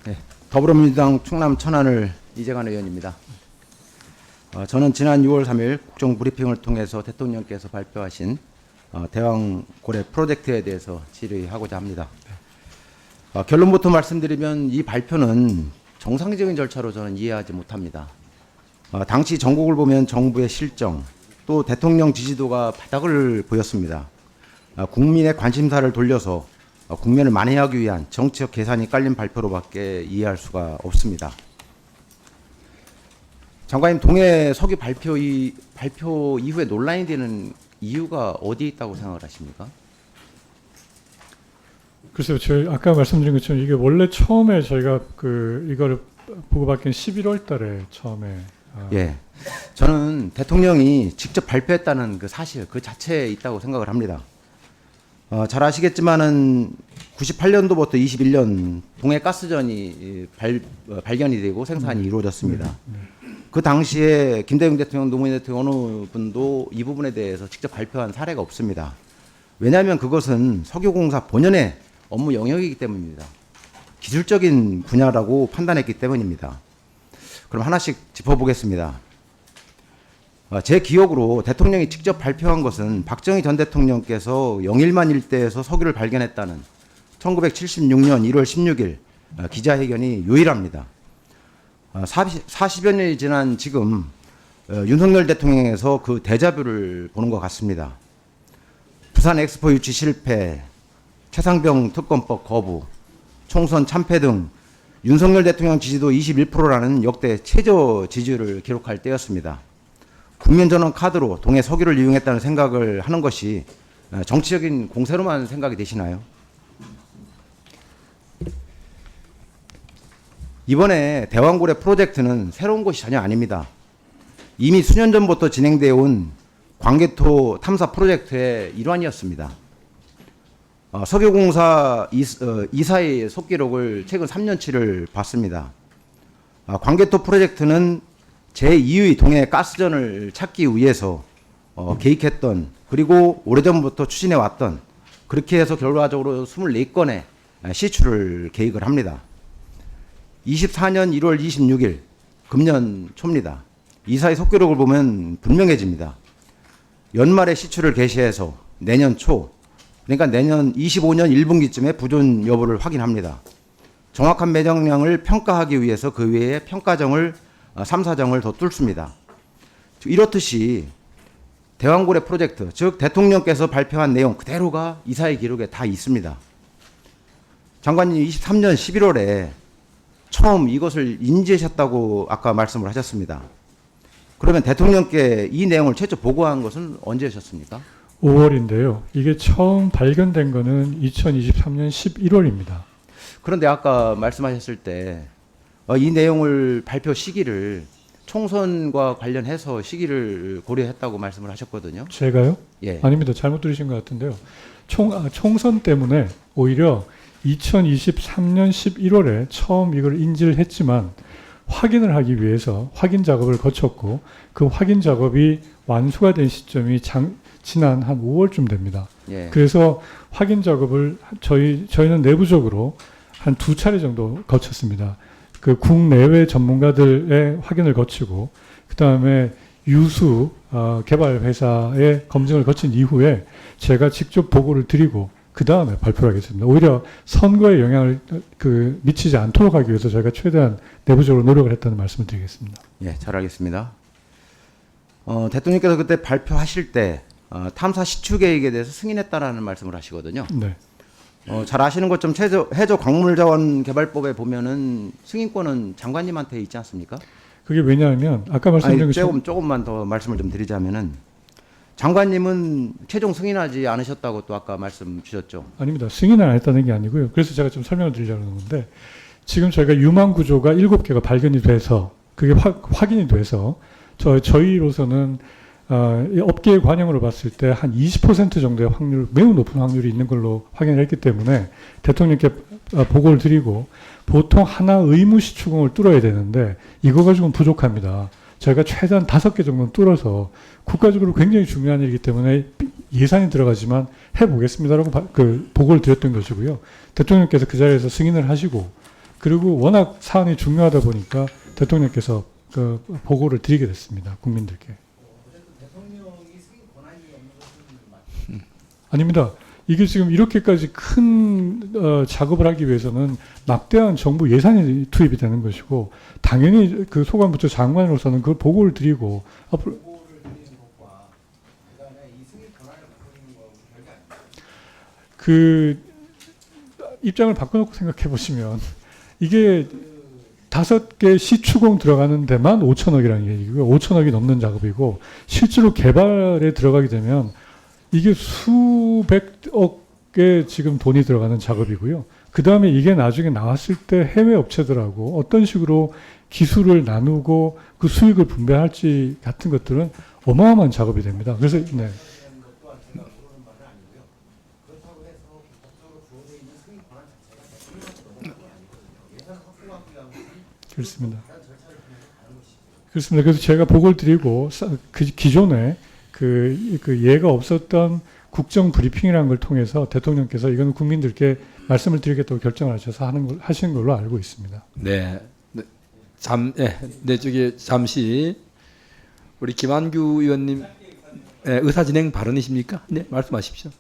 네, 더불어민주당 충남 천안을 이재관 의원입니다. 저는 지난 6월 3일 국정브리핑을 통해서 대통령께서 발표하신 대왕고래 프로젝트에 대해서 질의하고자 합니다. 결론부터 말씀드리면 이 발표는 정상적인 절차로 저는 이해하지 못합니다. 당시 전국을 보면 정부의 실정, 또 대통령 지지도가 바닥을 보였습니다. 국민의 관심사를 돌려서 국면을 만회하기 위한 정치적 계산이 깔린 발표로밖에 이해할 수가 없습니다. 장관님, 동해 석유 발표 이후에 논란이 되는 이유가 어디에 있다고 생각을 하십니까? 글쎄요, 아까 말씀드린 것처럼 이게 원래 처음에 저희가 이거를 보고받긴 11월 달에 처음에. 예. 저는 대통령이 직접 발표했다는 그 사실 그 자체에 있다고 생각을 합니다. 잘 아시겠지만은 98년도부터 21년 동해 가스전이 발견이 되고 생산이 이루어졌습니다. 그 당시에 김대중 대통령, 노무현 대통령 어느 분도 이 부분에 대해서 직접 발표한 사례가 없습니다. 왜냐하면 그것은 석유공사 본연의 업무 영역이기 때문입니다. 기술적인 분야라고 판단했기 때문입니다. 그럼 하나씩 짚어보겠습니다. 제 기억으로 대통령이 직접 발표한 것은 박정희 전 대통령께서 영일만 일대에서 석유를 발견했다는 1976년 1월 16일 기자회견이 유일합니다. 40여 년이 지난 지금 윤석열 대통령에서 그 데자뷰를 보는 것 같습니다. 부산 엑스포 유치 실패, 최상병 특검법 거부, 총선 참패 등 윤석열 대통령 지지도 21%라는 역대 최저 지지율을 기록할 때였습니다. 국면전환 카드로 동해 석유를 이용했다는 생각을 하는 것이 정치적인 공세로만 생각이 되시나요? 이번에 대왕고래 프로젝트는 새로운 것이 전혀 아닙니다. 이미 수년 전부터 진행되어 온 광개토 탐사 프로젝트의 일환이었습니다. 석유공사 이사의 속기록을 최근 3년치를 봤습니다. 광개토 프로젝트는 제2의 동해 가스전을 찾기 위해서 계획했던, 그리고 오래전부터 추진해왔던, 그렇게 해서 결과적으로 24건의 시추를 계획을 합니다. 24년 1월 26일 금년 초입니다. 이사의 속기록을 보면 분명해집니다. 연말에 시추를 개시해서 내년 초, 그러니까 내년 25년 1분기쯤에 부존 여부를 확인합니다. 정확한 매장량을 평가하기 위해서 그 외에 평가정을 3, 4정을 더 뚫습니다. 이렇듯이 대왕고래 프로젝트, 즉 대통령께서 발표한 내용 그대로가 이사의 기록에 다 있습니다. 장관님 23년 11월에 처음 이것을 인지하셨다고 아까 말씀을 하셨습니다. 그러면 대통령께 이 내용을 최초 보고한 것은 언제 하셨습니까? 5월인데요. 이게 처음 발견된 거는 2023년 11월입니다. 그런데 아까 말씀하셨을 때 이 내용을 발표 시기를 총선과 관련해서 시기를 고려했다고 말씀을 하셨거든요. 제가요? 예. 아닙니다. 잘못 들으신 것 같은데요. 총선 때문에 오히려 2023년 11월에 처음 이걸 인지를 했지만 확인을 하기 위해서 확인 작업을 거쳤고 그 확인 작업이 완수가 된 시점이 지난 한 5월쯤 됩니다. 예. 그래서 확인 작업을 저희는 내부적으로 한 2차례 정도 거쳤습니다. 그 국내외 전문가들의 확인을 거치고 그 다음에 유수 개발 회사의 검증을 거친 이후에 제가 직접 보고를 드리고 그 다음에 발표를 하겠습니다. 오히려 선거에 영향을 미치지 않도록 하기 위해서 저희가 최대한 내부적으로 노력을 했다는 말씀을 드리겠습니다. 예, 잘 알겠습니다. 대통령께서 그때 발표하실 때 탐사 시추 계획에 대해서 승인했다라는 말씀을 하시거든요. 네. 잘 아시는 것처럼 해저 광물자원 개발법에 보면은 승인권은 장관님한테 있지 않습니까? 그게 왜냐하면 아까 말씀드린 것처럼 조금만 더 말씀을 좀 드리자면은 장관님은 최종 승인하지 않으셨다고 또 아까 말씀 주셨죠. 아닙니다. 승인을 안 했다는 게 아니고요. 그래서 제가 좀 설명을 드리려고 하는 건데 지금 저희가 유망 구조가 7개가 발견이 돼서 그게 확인이 돼서 저희로서는 업계의 관영으로 봤을 때 한 20% 정도의 확률, 매우 높은 확률이 있는 걸로 확인을 했기 때문에 대통령께 보고를 드리고 보통 하나 의무시 추궁을 뚫어야 되는데 이거 가지고는 부족합니다. 저희가 최대한 5개 정도는 뚫어서 국가적으로 굉장히 중요한 일이기 때문에 예산이 들어가지만 해보겠습니다라고 보고를 드렸던 것이고요. 대통령께서 그 자리에서 승인을 하시고 그리고 워낙 사안이 중요하다 보니까 대통령께서 그 보고를 드리게 됐습니다. 국민들께. 아닙니다. 이게 지금 이렇게까지 큰 작업을 하기 위해서는 막대한 정부 예산이 투입이 되는 것이고 당연히 그 소관부처 장관으로서는 그 보고를 드리고 앞으로 그 입장을 바꿔놓고 생각해 보시면 이게 5개 시추공 들어가는 데만 5천억이라는 얘기고요. 5천억이 넘는 작업이고 실제로 개발에 들어가게 되면 이게 수백억의 지금 돈이 들어가는 작업이고요. 그 다음에 이게 나중에 나왔을 때 해외 업체들하고 어떤 식으로 기술을 나누고 그 수익을 분배할지 같은 것들은 어마어마한 작업이 됩니다. 그래서 네. 그렇습니다. 그렇습니다. 그래서 제가 보고를 드리고 그 기존에 그 예가 없었던 국정 브리핑이라는 걸 통해서 대통령께서 이거는 국민들께 말씀을 드리겠다고 결정을 하셔서 하시는 걸로 알고 있습니다. 네. 저기 잠시 우리 김한규 의원님 의사 진행 발언이십니까? 네, 말씀하십시오.